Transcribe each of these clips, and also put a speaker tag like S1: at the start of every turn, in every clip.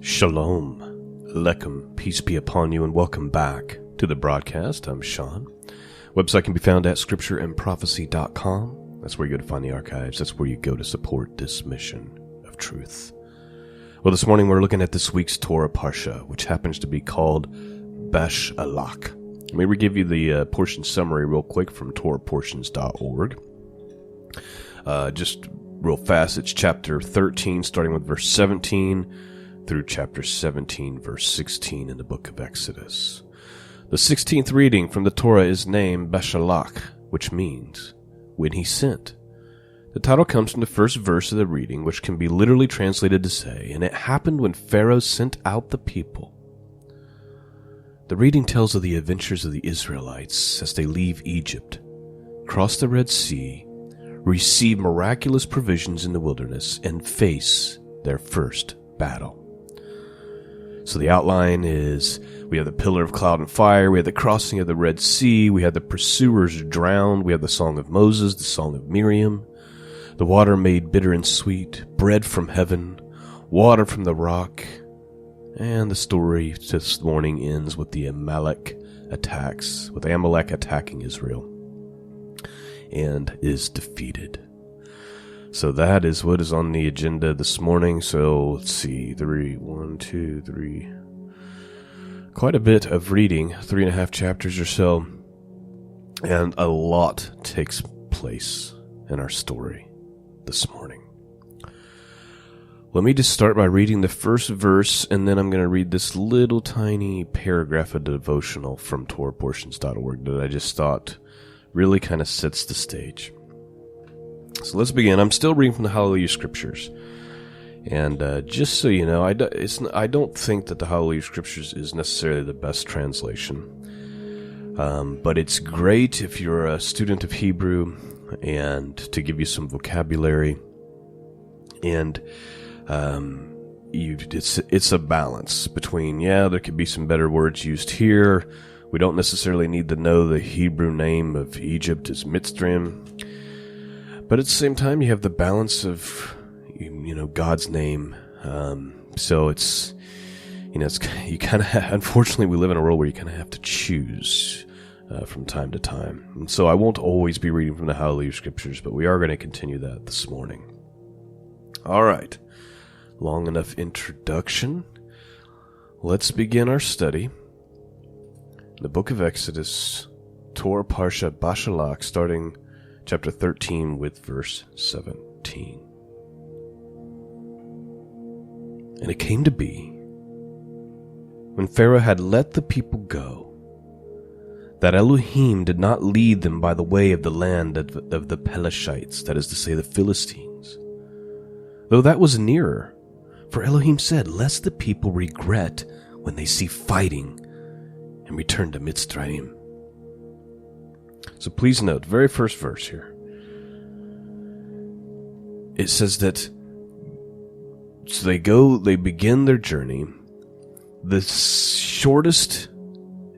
S1: Shalom, Aleichem, peace be upon you, and welcome back to the broadcast. I'm Shawn. Website can be found at scriptureandprophecy.com. That's where you go to find the archives. That's where you go to support this mission of truth. Well, this morning we're looking at this week's Torah Parsha, which happens to be called Beshalach. Let me give you the portion summary real quick from torahportions.org. Just real fast, it's chapter 13, starting with verse 17, through chapter 17, verse 16 in the book of Exodus. The 16th reading from the Torah is named Beshalach, which means, when he sent. The title comes from the first verse of the reading, which can be literally translated to say, and it happened when Pharaoh sent out the people. The reading tells of the adventures of the Israelites as they leave Egypt, cross the Red Sea, receive miraculous provisions in the wilderness, and face their first battle. So the outline is, we have the pillar of cloud and fire, we have the crossing of the Red Sea, we have the pursuers drowned, we have the song of Moses, the song of Miriam, the water made bitter and sweet, bread from heaven, water from the rock, and the story this morning ends with the Amalek attacks, with Amalek attacking Israel, and is defeated. So that is what is on the agenda this morning. So let's see, quite a bit of reading, 3.5 chapters or so, and a lot takes place in our story this morning. Let me just start by reading the first verse, and then I'm going to read this little tiny paragraph of devotional from torahportions.org that I just thought really kind of sets the stage. So let's begin. I'm still reading from the Hallelujah Scriptures. And just so you know, I don't think that the Hallelujah Scriptures is necessarily the best translation. But it's great if you're a student of Hebrew and to give you some vocabulary. And it's a balance between, there could be some better words used here. We don't necessarily need to know the Hebrew name of Egypt is Mitzrayim. But at the same time, you have the balance of, God's name. So it's, you kind of, unfortunately, we live in a world where you kind of have to choose from time to time. And so I won't always be reading from the Hallelujah Scriptures, but we are going to continue that this morning. All right. Long enough introduction. Let's begin our study. The book of Exodus, Torah Parsha Beshalach, starting chapter 13 with verse 17. And it came to be, when Pharaoh had let the people go, that Elohim did not lead them by the way of the land of the Pelashites, that is to say, the Philistines, though that was nearer. For Elohim said, lest the people regret when they see fighting and return to Mitzrayim. So please note, very first verse here. It says that, so they begin their journey. The shortest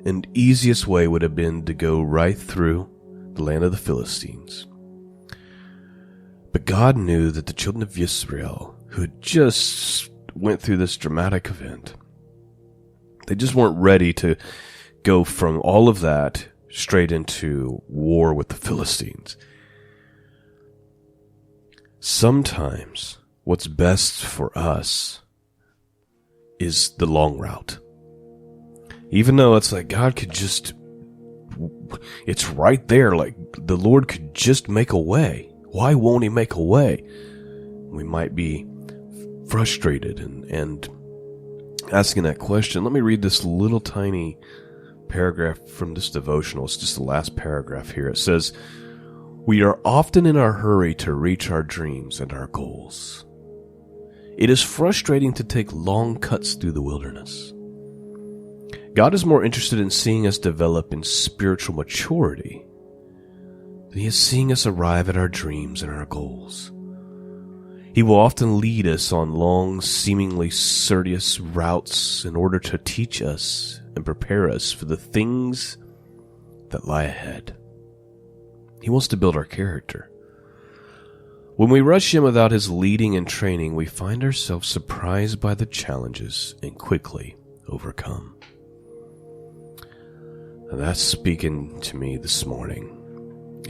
S1: and easiest way would have been to go right through the land of the Philistines. But God knew that the children of Israel, who had just went through this dramatic event, they just weren't ready to go from all of that straight into war with the Philistines. Sometimes what's best for us is the long route. Even though it's like God could just, it's right there, like the Lord could just make a way. Why won't he make a way? We might be frustrated and asking that question. Let me read this little tiny paragraph from this devotional. It's just the last paragraph here. It says, we are often in a hurry to reach our dreams and our goals. It is frustrating to take long cuts through the wilderness. God is more interested in seeing us develop in spiritual maturity than he is seeing us arrive at our dreams and our goals. He will often lead us on long, seemingly circuitous routes in order to teach us and prepare us for the things that lie ahead. He wants to build our character. When we rush in without his leading and training, we find ourselves surprised by the challenges and quickly overcome. And that's speaking to me this morning.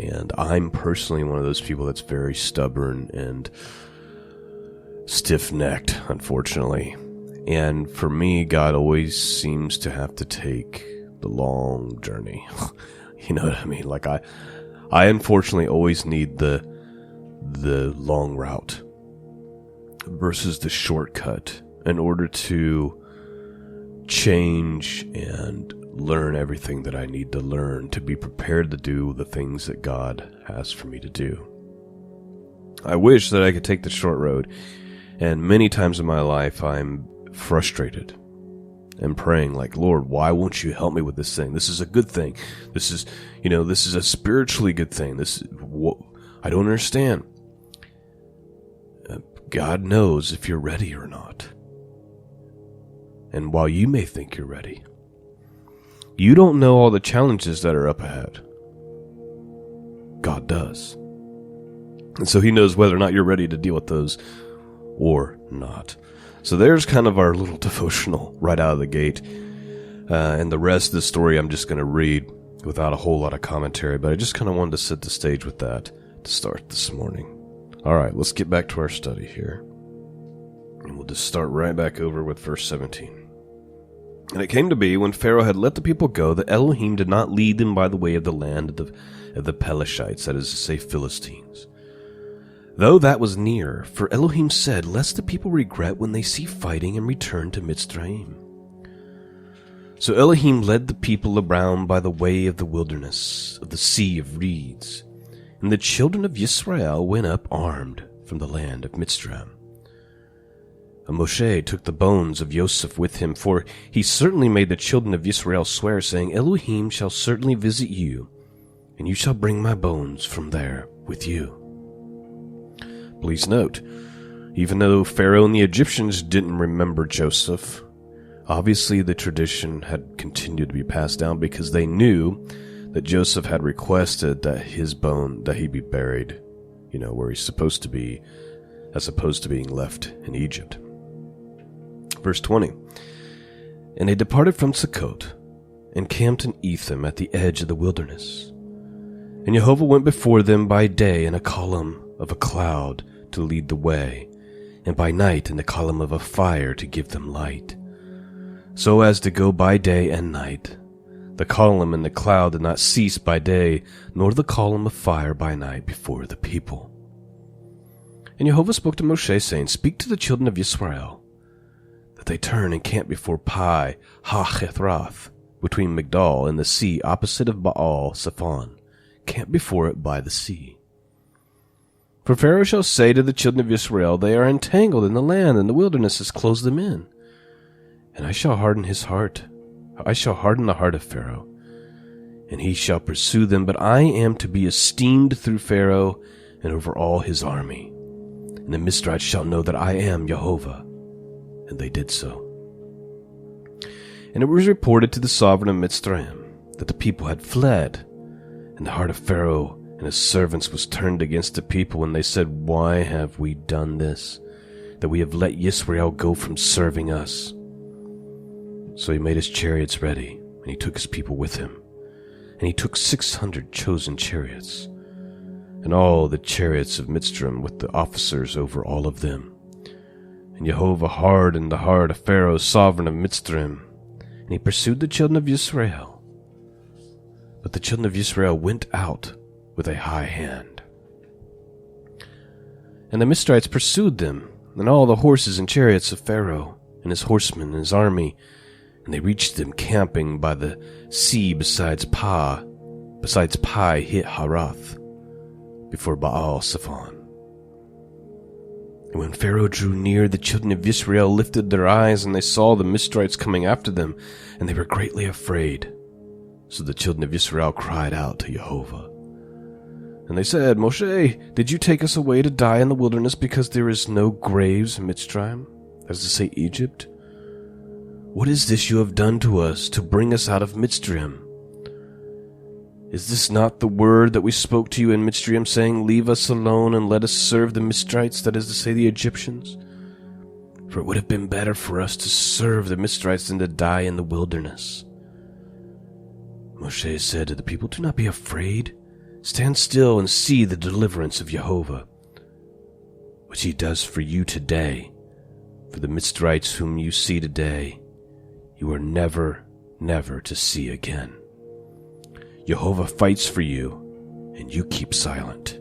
S1: And I'm personally one of those people that's very stubborn and stiff-necked, unfortunately. And for me, God always seems to have to take the long journey. You know what I mean? Like I unfortunately always need the long route versus the shortcut in order to change and learn everything that I need to learn to be prepared to do the things that God has for me to do. I wish that I could take the short road, and many times in my life I'm frustrated and praying like, Lord, why won't you help me with this thing? This is a good thing. This is a spiritually good thing. I don't understand. God knows if you're ready or not. And while you may think you're ready, you don't know all the challenges that are up ahead. God does. And so he knows whether or not you're ready to deal with those or not. So there's kind of our little devotional right out of the gate. And the rest of the story I'm just going to read without a whole lot of commentary, but I just kind of wanted to set the stage with that to start this morning. All right, let's get back to our study here. And we'll just start right back over with verse 17. And it came to be, when Pharaoh had let the people go, that Elohim did not lead them by the way of the land of the Pelishites, that is to say, Philistines. Though that was near, for Elohim said, lest the people regret when they see fighting and return to Mitzrayim. So Elohim led the people around by the way of the wilderness, of the sea of reeds. And the children of Yisrael went up armed from the land of Mitzrayim. And Moshe took the bones of Yosef with him, for he certainly made the children of Israel swear, saying, Elohim shall certainly visit you, and you shall bring my bones from there with you. Please note, even though Pharaoh and the Egyptians didn't remember Joseph, obviously the tradition had continued to be passed down because they knew that Joseph had requested that that he be buried, where he's supposed to be, as opposed to being left in Egypt. Verse 20. And they departed from Sukkot, and camped in Etham at the edge of the wilderness. And Yehovah went before them by day in a column of a cloud to lead the way, and by night in a column of a fire to give them light, so as to go by day and night. The column and the cloud did not cease by day, nor the column of fire by night before the people. And Yehovah spoke to Moshe, saying, Speak to the children of Yisrael, that they turn and camp before Pi Ha-Chethroth, between Migdal and the sea, opposite of Baal Zephon. Camp before it by the sea. For Pharaoh shall say to the children of Israel, They are entangled in the land, and the wilderness has closed them in. And I shall harden his heart. I shall harden the heart of Pharaoh, and he shall pursue them, but I am to be esteemed through Pharaoh and over all his army. And the Mizrahites shall know that I am Yehovah. And they did so. And it was reported to the sovereign of Mitzrayim that the people had fled, and the heart of Pharaoh and his servants was turned against the people, and they said, Why have we done this, that we have let Yisrael go from serving us? So he made his chariots ready, and he took his people with him. And he took 600 chosen chariots, and all the chariots of Mitzrayim with the officers over all of them. And Yehovah hardened the heart of Pharaoh, sovereign of Mitzrayim, and he pursued the children of Israel. But the children of Israel went out with a high hand. And the Mizrahites pursued them, and all the horses and chariots of Pharaoh, and his horsemen and his army, and they reached them camping by the sea besides Pi Hit Harath, before Baal Zephon. And when Pharaoh drew near, the children of Israel lifted their eyes, and they saw the Mizrahites coming after them, and they were greatly afraid. So the children of Israel cried out to Yehovah. And they said, Moshe, did you take us away to die in the wilderness because there is no graves in Mitzrayim, as to say Egypt? What is this you have done to us to bring us out of Mitzrayim? Is this not the word that we spoke to you in Mitzrayim, saying, Leave us alone and let us serve the Mitzrites, that is to say, the Egyptians? For it would have been better for us to serve the Mitzrites than to die in the wilderness. Moshe said to the people, Do not be afraid. Stand still and see the deliverance of Yehovah, which he does for you today. For the Mitzrites whom you see today, you are never, never to see again. Yehovah fights for you, and you keep silent.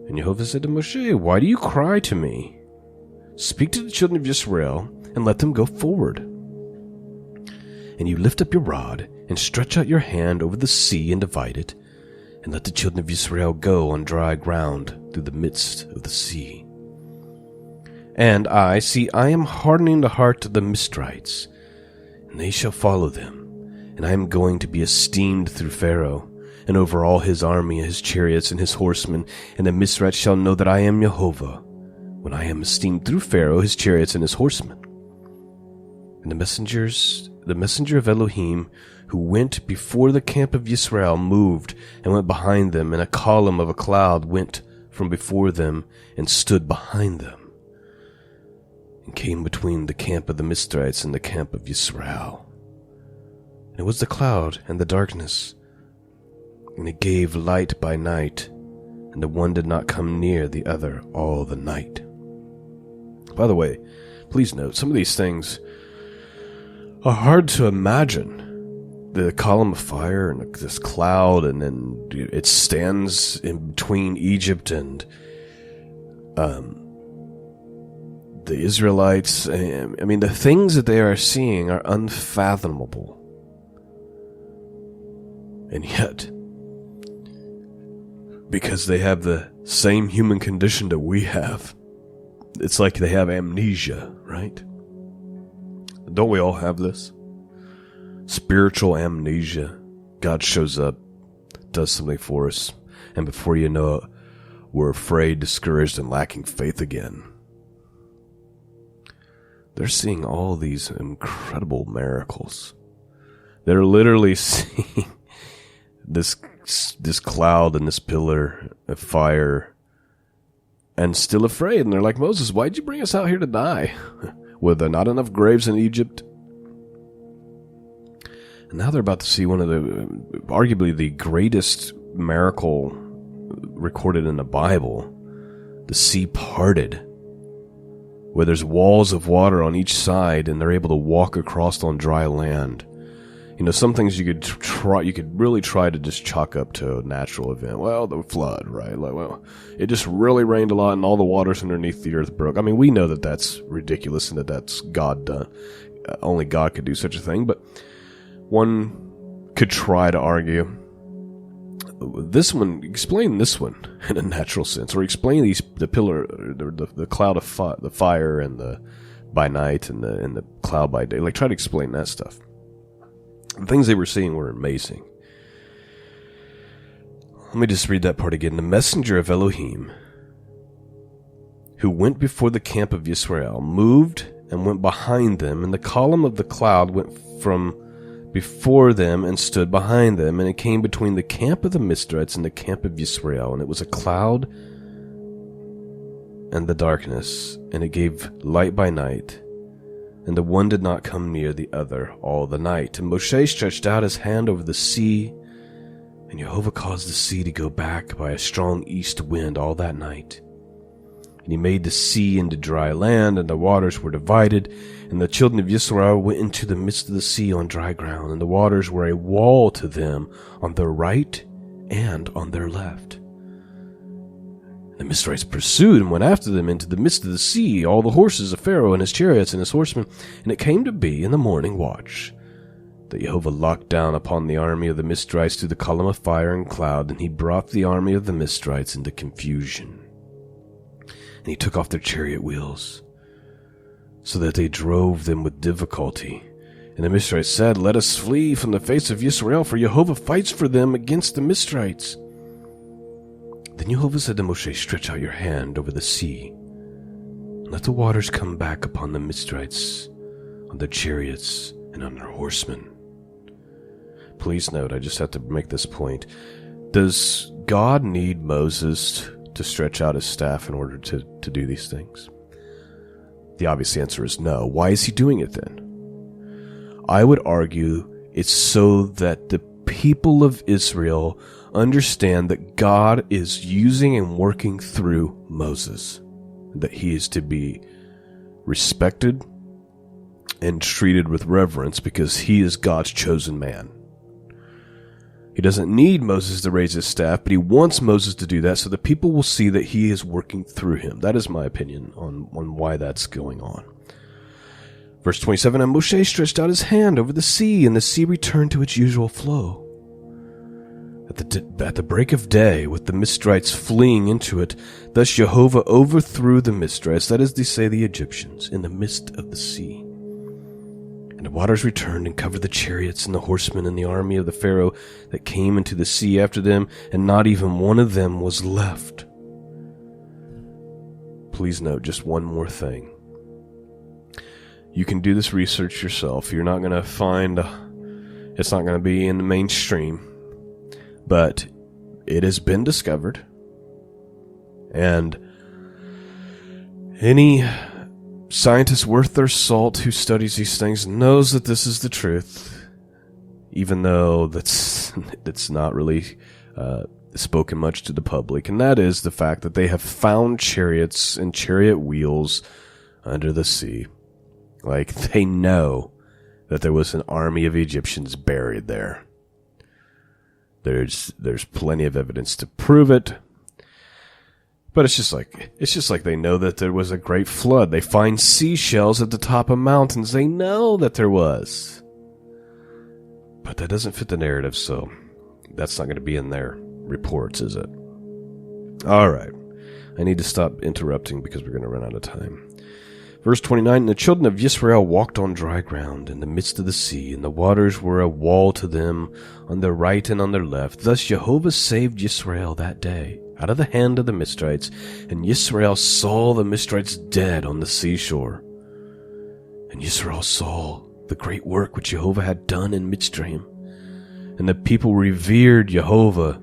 S1: And Yehovah said to Moshe, Why do you cry to me? Speak to the children of Israel, and let them go forward. And you lift up your rod, and stretch out your hand over the sea, and divide it, and let the children of Israel go on dry ground through the midst of the sea. And I am hardening the heart of the Mitzrites, and they shall follow them. And I am going to be esteemed through Pharaoh, and over all his army, and his chariots, and his horsemen, and the Mitzrites shall know that I am Yehovah, when I am esteemed through Pharaoh, his chariots, and his horsemen. And the messenger of Elohim, who went before the camp of Yisrael, moved and went behind them, and a column of a cloud went from before them and stood behind them, and came between the camp of the Mitzrites and the camp of Yisrael. And it was the cloud and the darkness, and it gave light by night, and the one did not come near the other all the night. By the way, please note, some of these things are hard to imagine. The column of fire and this cloud, and then it stands in between Egypt and the Israelites. I mean, the things that they are seeing are unfathomable. And yet, because they have the same human condition that we have, it's like they have amnesia, right? Don't we all have this? Spiritual amnesia. God shows up, does something for us, and before you know it, we're afraid, discouraged, and lacking faith again. They're seeing all these incredible miracles. They're literally seeing this cloud and this pillar of fire, and still afraid. And they're like, Moses, why'd you bring us out here to die? Were there not enough graves in Egypt? And now they're about to see one of arguably the greatest miracle recorded in the Bible. The sea parted, where there's walls of water on each side, and they're able to walk across on dry land. You know, some things you could really try to just chalk up to a natural event. Well, the flood, right? Like, well, it just really rained a lot and all the waters underneath the earth broke. I mean, we know that that's ridiculous and that that's God done. Only God could do such a thing, but one could try to argue explain this one in a natural sense, or explain the pillar, the cloud of the fire and the by night and the cloud by day. Like, try to explain that stuff. The things they were seeing were amazing. Let me just read that part again. The messenger of Elohim, who went before the camp of Yisrael, moved and went behind them, and the column of the cloud went from before them and stood behind them, and it came between the camp of the Mitzrites and the camp of Yisrael, and it was a cloud and the darkness, and it gave light by night, and the one did not come near the other all the night. And Moshe stretched out his hand over the sea, and Yehovah caused the sea to go back by a strong east wind all that night. And he made the sea into dry land, and the waters were divided, and the children of Israel went into the midst of the sea on dry ground, and the waters were a wall to them on their right and on their left. The Mitzrites pursued and went after them into the midst of the sea, all the horses of Pharaoh and his chariots and his horsemen. And it came to be in the morning watch that Yehovah locked down upon the army of the Mitzrites through the column of fire and cloud, and he brought the army of the Mitzrites into confusion. And he took off their chariot wheels, so that they drove them with difficulty. And the Mitzrites said, Let us flee from the face of Yisrael, for Yehovah fights for them against the Mitzrites. Then Yehovah said to Moshe, Stretch out your hand over the sea, and let the waters come back upon the Mitzrites, on their chariots, and on their horsemen. please note, I just have to make this point. Does God need Moses to stretch out his staff in order to do these things? The obvious answer is no. Why is he doing it then? I would argue it's so that the people of Israel understand that God is using and working through Moses, that he is to be respected and treated with reverence because he is God's chosen man. He doesn't need Moses to raise his staff, but he wants Moses to do that so the people will see that he is working through him. That is my opinion on why that's going on. Verse 27, and Moshe stretched out his hand over the sea, and the sea returned to its usual flow. At the break of day, with the Midianites fleeing into it, thus Yehovah overthrew the Midianites, that is to say the Egyptians, in the midst of the sea. And the waters returned and covered the chariots and the horsemen and the army of the Pharaoh that came into the sea after them, and not even one of them was left. Please note just one more thing. You can do this research yourself. You're not going to find, it's not going to be in the mainstream, but it has been discovered, and any scientist worth their salt who studies these things knows that this is the truth, even though that's not really spoken much to the public, and that is the fact that they have found chariots and chariot wheels under the sea. Like, they know that there was an army of Egyptians buried there. There's plenty of evidence to prove it. But it's just like they know that there was a great flood. They find seashells at the top of mountains. They know that there was. But that doesn't fit the narrative, so that's not going to be in their reports, is it? All right. I need to stop interrupting because we're going to run out of time. Verse 29, and the children of Israel walked on dry ground in the midst of the sea, and the waters were a wall to them on their right and on their left. Thus Yehovah saved Israel that day out of the hand of the Midianites, and Israel saw the Midianites dead on the seashore. And Israel saw the great work which Yehovah had done in Mitzrayim. And the people revered Yehovah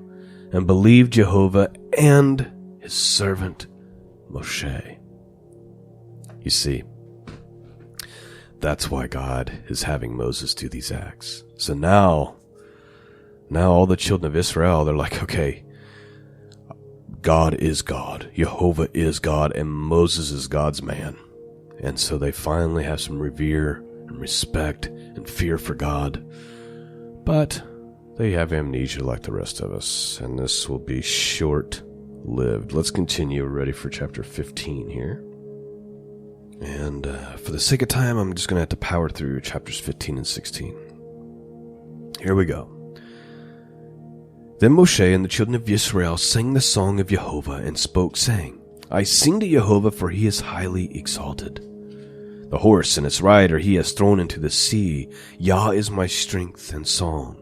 S1: and believed Yehovah and his servant Moshe. You see, that's why God is having Moses do these acts. So now all the children of Israel, they're like, okay, God is God, Yehovah is God, and Moses is God's man. And so they finally have some revere and respect and fear for God. But they have amnesia like the rest of us, and this will be short-lived. Let's continue. We're ready for chapter 15 here. And for the sake of time, I'm just going to have to power through chapters 15 and 16. Here we go. Then Moshe and the children of Israel sang the song of Yehovah and spoke, saying, I sing to Yehovah, for he is highly exalted. The horse and its rider he has thrown into the sea. Yah is my strength and song.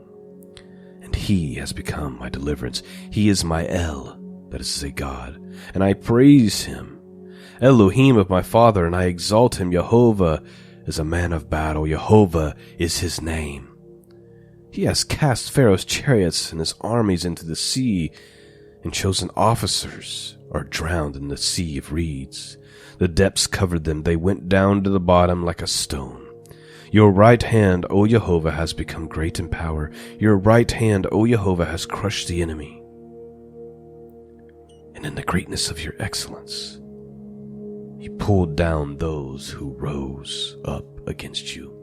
S1: And he has become my deliverance. He is my El, that is to say God, and I praise him. Elohim of my father, and I exalt him. Yehovah is a man of battle. Yehovah is his name. He has cast Pharaoh's chariots and his armies into the sea, and chosen officers are drowned in the sea of reeds. The depths covered them. They went down to the bottom like a stone. Your right hand, O Yehovah, has become great in power. Your right hand, O Yehovah, has crushed the enemy. And in the greatness of your excellence, he pulled down those who rose up against you.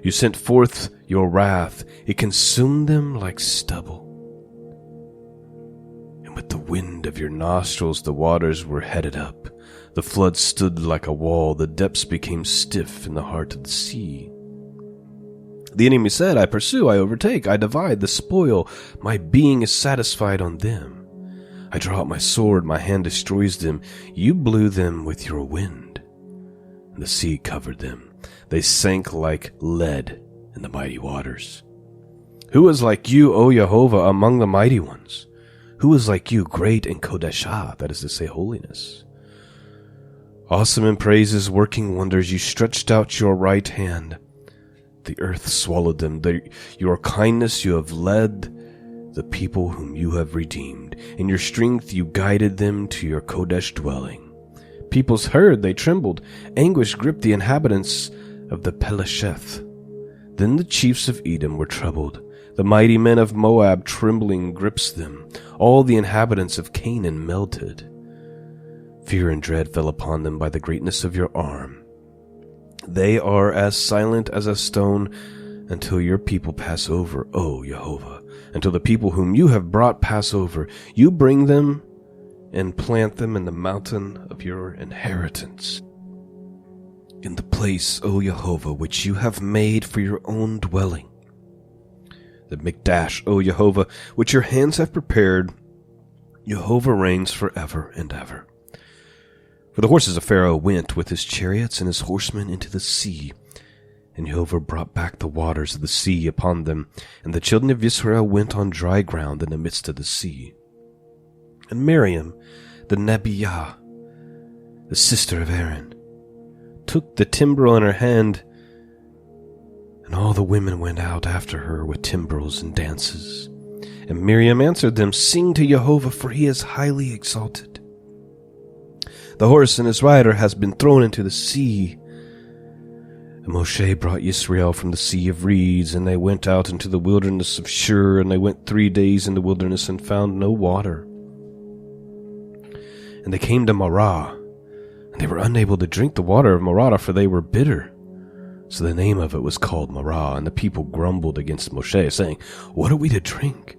S1: You sent forth your wrath. It consumed them like stubble. And with the wind of your nostrils the waters were headed up. The flood stood like a wall. The depths became stiff in the heart of the sea. The enemy said, I pursue, I overtake, I divide the spoil. My being is satisfied on them. I draw out my sword, my hand destroys them. You blew them with your wind, and the sea covered them. They sank like lead in the mighty waters. Who is like you, O Yehovah, among the mighty ones? Who is like you, great in Kodeshah, that is to say, holiness? Awesome in praises, working wonders, you stretched out your right hand. the earth swallowed them. Your kindness you have led the people whom you have redeemed. In your strength you guided them to your Kodesh dwelling. Peoples heard, they trembled. Anguish gripped the inhabitants of the Pelesheth. Then the chiefs of Edom were troubled. The mighty men of Moab trembling grips them. All the inhabitants of Canaan melted. Fear and dread fell upon them by the greatness of your arm. They are as silent as a stone until your people pass over, O Yehovah. Until the people whom you have brought pass over, you bring them and plant them in the mountain of your inheritance. In the place, O Yehovah, which you have made for your own dwelling. The Mikdash, O Yehovah, which your hands have prepared, Yehovah reigns forever and ever. For the horses of Pharaoh went with his chariots and his horsemen into the sea, and Yehovah brought back the waters of the sea upon them, and the children of Israel went on dry ground in the midst of the sea. And Miriam, the Nebiah, the sister of Aaron, took the timbrel in her hand, and all the women went out after her with timbrels and dances. And Miriam answered them, Sing to Yehovah, for he is highly exalted. The horse and his rider has been thrown into the sea. And Moshe brought Yisrael from the sea of reeds, and they went out into the wilderness of Shur, and they went 3 days in the wilderness and found no water. And they came to Marah, and they were unable to drink the water of Marah, for they were bitter. So the name of it was called Marah, and the people grumbled against Moshe, saying, What are we to drink?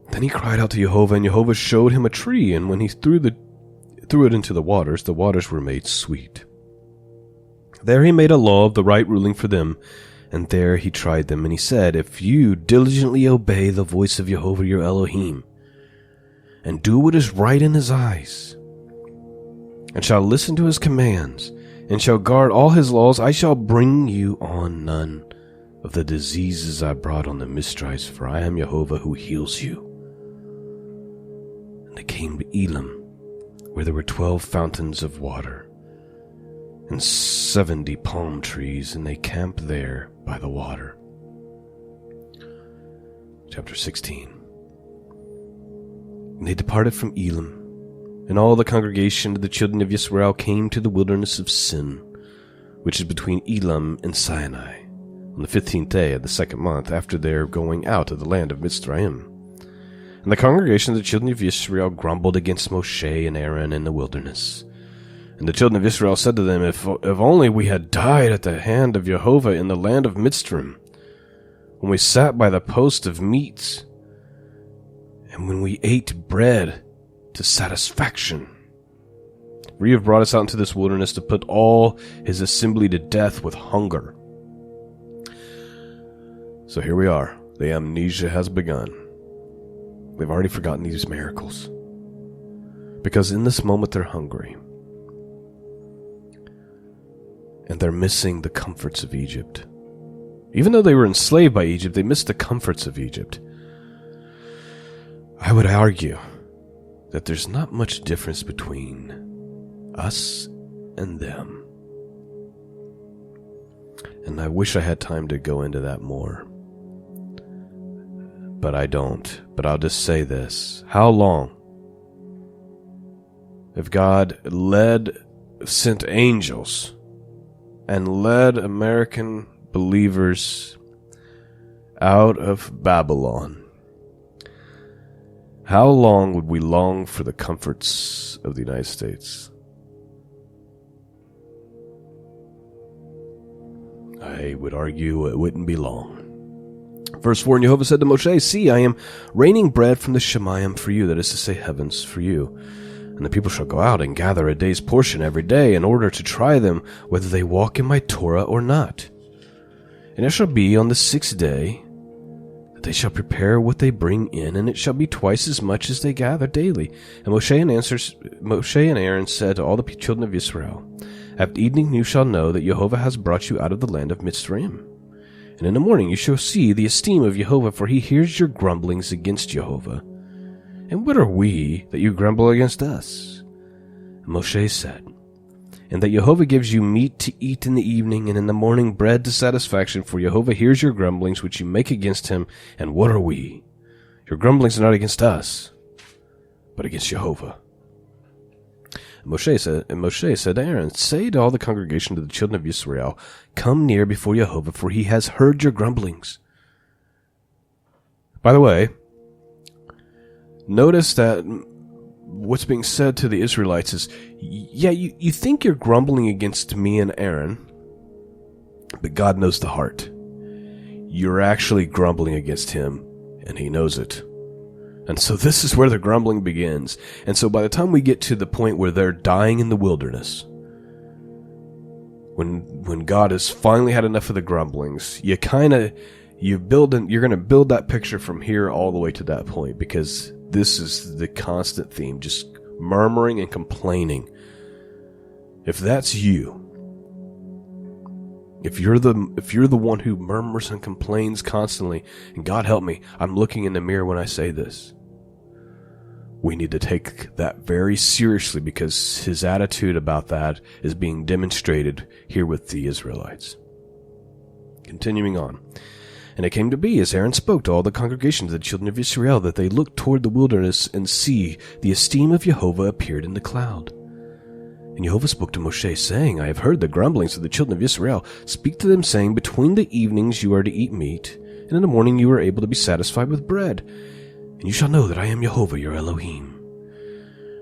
S1: Then he cried out to Yehovah, and Yehovah showed him a tree, and when he threw it into the waters were made sweet. There he made a law of the right ruling for them, and there he tried them, and he said, If you diligently obey the voice of Yehovah your Elohim, and do what is right in his eyes, and shall listen to his commands, and shall guard all his laws, I shall bring you on none of the diseases I brought on the Mistrais, for I am Yehovah who heals you. And they came to Elam, where there were 12 fountains of water, and 70 palm trees, and they camped there by the water. Chapter 16. And they departed from Elam, and all the congregation of the children of Israel came to the wilderness of Sin, which is between Elam and Sinai, on the 15th day of the 2nd month after their going out of the land of Mitzrayim. And the congregation of the children of Israel grumbled against Moshe and Aaron in the wilderness. And the children of Israel said to them, If only we had died at the hand of Yehovah in the land of Mitzrayim, when we sat by the post of meat, and when we ate bread to satisfaction. For you have brought us out into this wilderness to put all his assembly to death with hunger. So here we are. The amnesia has begun. They've already forgotten these miracles. Because in this moment they're hungry. And they're missing the comforts of Egypt. Even though they were enslaved by Egypt, they missed the comforts of Egypt. I would argue that there's not much difference between us and them. And I wish I had time to go into that more. But I don't. But I'll just say this. How long? If God sent angels and led American believers out of Babylon, how long would we long for the comforts of the United States? I would argue it wouldn't be long. Verse 4, And Yehovah said to Moshe, See, I am raining bread from the Shemayim for you, that is to say, heavens for you. And the people shall go out and gather a day's portion every day, in order to try them whether they walk in my Torah or not. And it shall be on the 6th day that they shall prepare what they bring in, and it shall be twice as much as they gather daily. And Moshe and Aaron said to all the children of Israel, At evening you shall know that Yehovah has brought you out of the land of Mitzrayim. And in the morning you shall see the esteem of Yehovah, for he hears your grumblings against Yehovah. And what are we that you grumble against us? And Moshe said, and that Yehovah gives you meat to eat in the evening, and in the morning bread to satisfaction, for Yehovah hears your grumblings which you make against him, and what are we? Your grumblings are not against us, but against Yehovah. And Moshe said to Aaron, say to all the congregation of the children of Israel, come near before Yehovah, for he has heard your grumblings. By the way, notice that what's being said to the Israelites is, yeah, you think you're grumbling against me and Aaron, but God knows the heart. You're actually grumbling against him, and he knows it. And so this is where the grumbling begins. And so by the time we get to the point where they're dying in the wilderness, when God has finally had enough of the grumblings, you're going to build that picture from here all the way to that point, because this is the constant theme, just murmuring and complaining. If that's you, if you're the one who murmurs and complains constantly, and God help me, I'm looking in the mirror when I say this, we need to take that very seriously, because his attitude about that is being demonstrated here with the Israelites. Continuing on. And it came to be, as Aaron spoke to all the congregation of the children of Israel, that they looked toward the wilderness, and see, the esteem of Yehovah appeared in the cloud. And Yehovah spoke to Moshe, saying, I have heard the grumblings of the children of Israel. Speak to them, saying, between the evenings you are to eat meat, and in the morning you are able to be satisfied with bread. And you shall know that I am Yehovah your Elohim.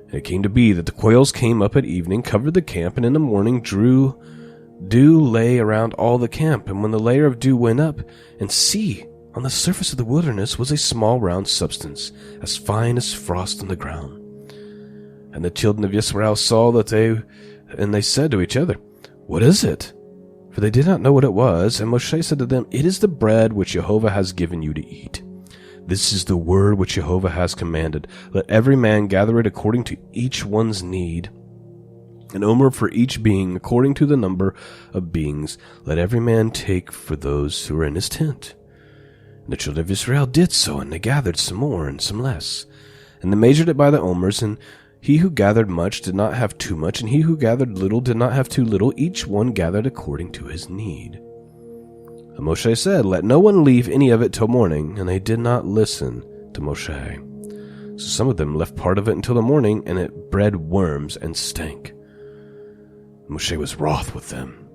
S1: And it came to be that the quails came up at evening, covered the camp, and in the morning dew lay around all the camp. And when the layer of dew went up, and see, on the surface of the wilderness was a small round substance, as fine as frost on the ground. And the children of Israel saw that and they said to each other, what is it? For they did not know what it was. And Moshe said to them, it is the bread which Yehovah has given you to eat. This is the word which Yehovah has commanded. Let every man gather it according to each one's need, an omer for each being, according to the number of beings. Let every man take for those who are in his tent. And the children of Israel did so, and they gathered some more and some less. And they measured it by the omers, and he who gathered much did not have too much, and he who gathered little did not have too little. Each one gathered according to his need. And Moshe said, let no one leave any of it till morning. And they did not listen to Moshe. So some of them left part of it until the morning, and it bred worms and stank. Moshe was wroth with them.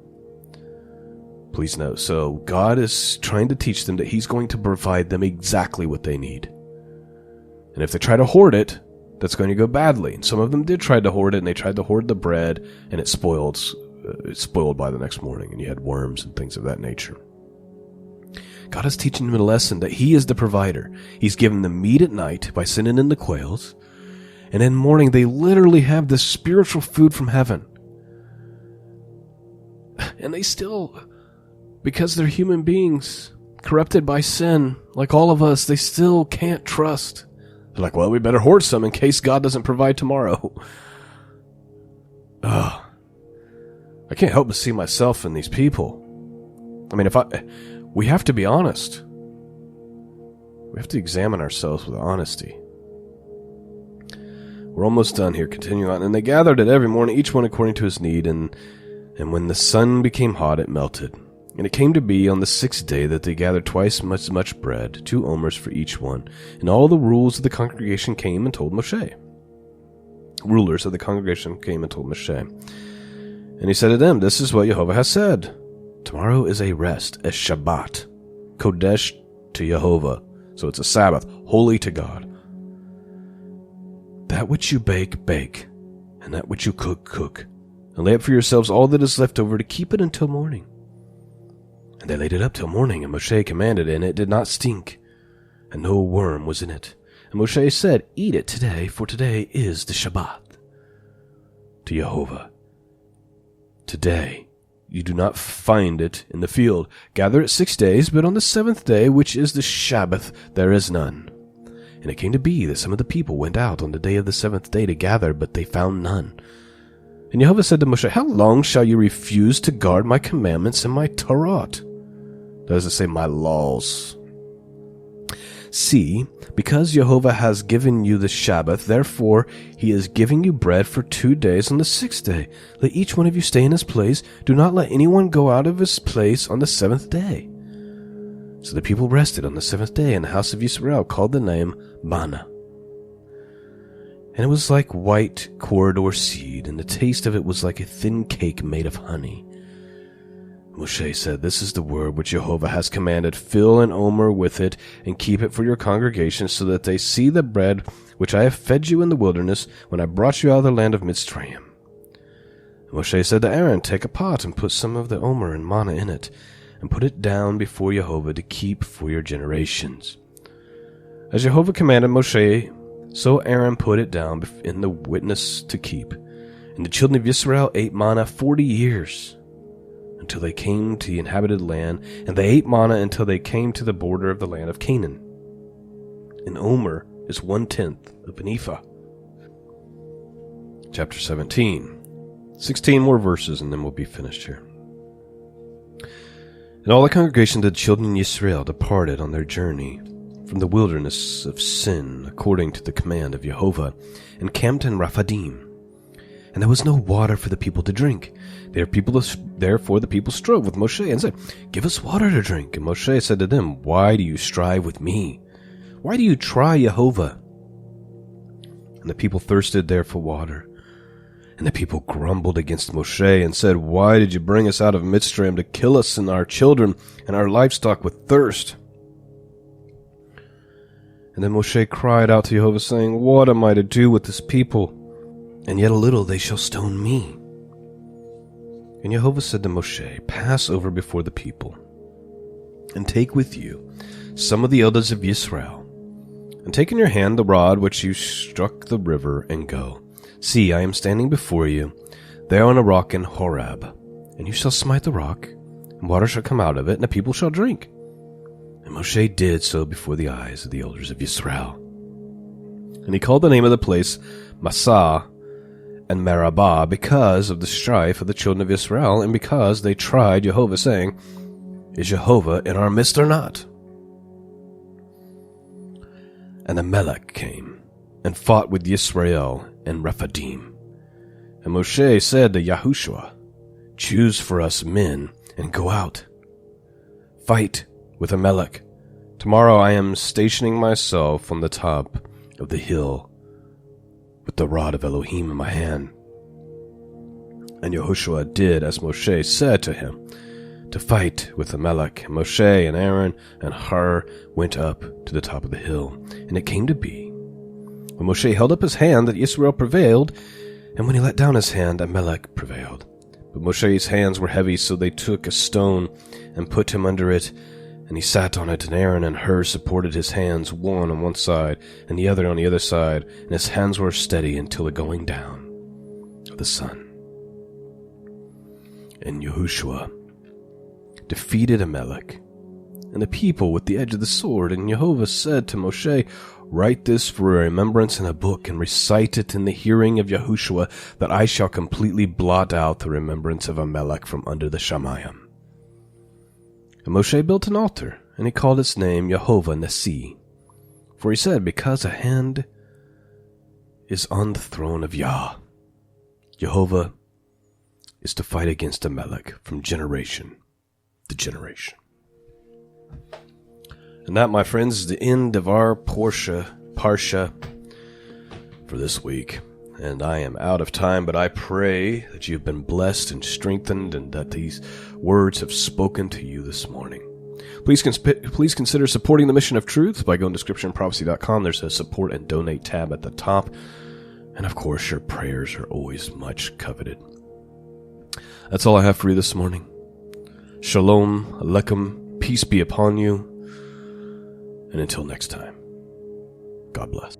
S1: Please note, so God is trying to teach them that he's going to provide them exactly what they need. And if they try to hoard it, that's going to go badly. And some of them did try to hoard it, and they tried to hoard the bread, and it spoiled by the next morning, and you had worms and things of that nature. God is teaching them a lesson that he is the provider. He's given them meat at night by sending in the quails, and in the morning they literally have this spiritual food from heaven. And they still, because they're human beings, corrupted by sin, like all of us, they still can't trust. They're like, well, we better hoard some in case God doesn't provide tomorrow. I can't help but see myself in these people. I mean, we have to be honest. We have to examine ourselves with honesty. We're almost done here. Continuing on. And they gathered it every morning, each one according to his need, and when the sun became hot, it melted. And it came to be on the 6th day that they gathered twice as much bread, 2 omers for each one. And all the rules of the congregation came and told Moshe. Rulers of the congregation came and told Moshe. And he said to them, this is what Yehovah has said. Tomorrow is a rest, a Shabbat, Kodesh to Yehovah. So it's a Sabbath, holy to God. That which you bake, bake, and that which you cook, cook. And lay up for yourselves all that is left over to keep it until morning. And they laid it up till morning, and Moshe commanded, and it did not stink, and no worm was in it. And Moshe said, eat it today, for today is the Shabbat to Yehovah. Today you do not find it in the field. Gather it 6 days, but on the 7th day, which is the Shabbath, there is none. And it came to be that some of the people went out on the day of the 7th day to gather, but they found none. And Yehovah said to Moshe, how long shall you refuse to guard my commandments and my Torah? That is to say, my laws. See, because Yehovah has given you the Sabbath, therefore he is giving you bread for 2 days on the 6th day. Let each one of you stay in his place. Do not let anyone go out of his place on the 7th day. So the people rested on the 7th day, and the house of Israel called the name manna. And it was like white corridor seed, and the taste of it was like a thin cake made of honey. Moshe said, This is the word which Yehovah has commanded. Fill an omer with it, and keep it for your congregation, so that they see the bread which I have fed you in the wilderness, when I brought you out of the land of Mitzrayim. And Moshe said to Aaron, Take a pot, and put some of the omer and manna in it, and put it down before Yehovah to keep for your generations. As Yehovah commanded Moshe, so Aaron put it down in the witness to keep. And the children of Israel ate manna 40 years, until they came to the inhabited land, and they ate manna until they came to the border of the land of Canaan. An omer is 1/10 of an ephah. Chapter 17. 16 more verses, and then we'll be finished here. And all the congregation of the children of Israel departed on their journey from the wilderness of Sin, according to the command of Yehovah, and camped in Rephidim. And there was no water for the people to drink. Therefore the people strove with Moshe and said, Give us water to drink. And Moshe said to them, Why do you strive with me? Why do you try Yehovah? And the people thirsted there for water. And the people grumbled against Moshe and said, Why did you bring us out of Mitzrayim to kill us and our children and our livestock with thirst? And then Moshe cried out to Yehovah, saying, What am I to do with this people? And yet a little they shall stone me. And Yehovah said to Moshe, Pass over before the people, and take with you some of the elders of Israel, and take in your hand the rod which you struck the river, and go. See, I am standing before you, there on a rock in Horeb, and you shall smite the rock, and water shall come out of it, and the people shall drink. And Moshe did so before the eyes of the elders of Israel. And he called the name of the place Massah and Meribah, because of the strife of the children of Israel, and because they tried Yehovah, saying, Is Yehovah in our midst or not? And Amalek came and fought with Israel in Rephidim. And Moshe said to Yahushua, Choose for us men, and go out. Fight with Amalek. Tomorrow I am stationing myself on the top of the hill, with the rod of Elohim in my hand. And Yahushua did as Moshe said to him, to fight with Amalek. And Moshe and Aaron and Hur went up to the top of the hill. And it came to be, when Moshe held up his hand, that Israel prevailed, and when he let down his hand, Amalek prevailed. But Moshe's hands were heavy, so they took a stone and put him under it, and he sat on it, and Aaron and Hur supported his hands, one on one side and the other on the other side, and his hands were steady until the going down of the sun. And Yahushua defeated Amalek and the people with the edge of the sword. And Yehovah said to Moshe, Write this for a remembrance in a book, and recite it in the hearing of Yahushua, that I shall completely blot out the remembrance of Amalek from under the Shamayim. And Moshe built an altar, and he called its name Yehovah Nissi. For he said, Because a hand is on the throne of Yah, Yehovah is to fight against Amalek from generation to generation. And that, my friends, is the end of our Parsha for this week. And I am out of time, but I pray that you've been blessed and strengthened, and that these words have spoken to you this morning. Please consider supporting the mission of truth by going to scriptureandprophecy.com. There's a support and donate tab at the top. And of course, your prayers are always much coveted. That's all I have for you this morning. Shalom Aleichem. Peace be upon you. And until next time, God bless.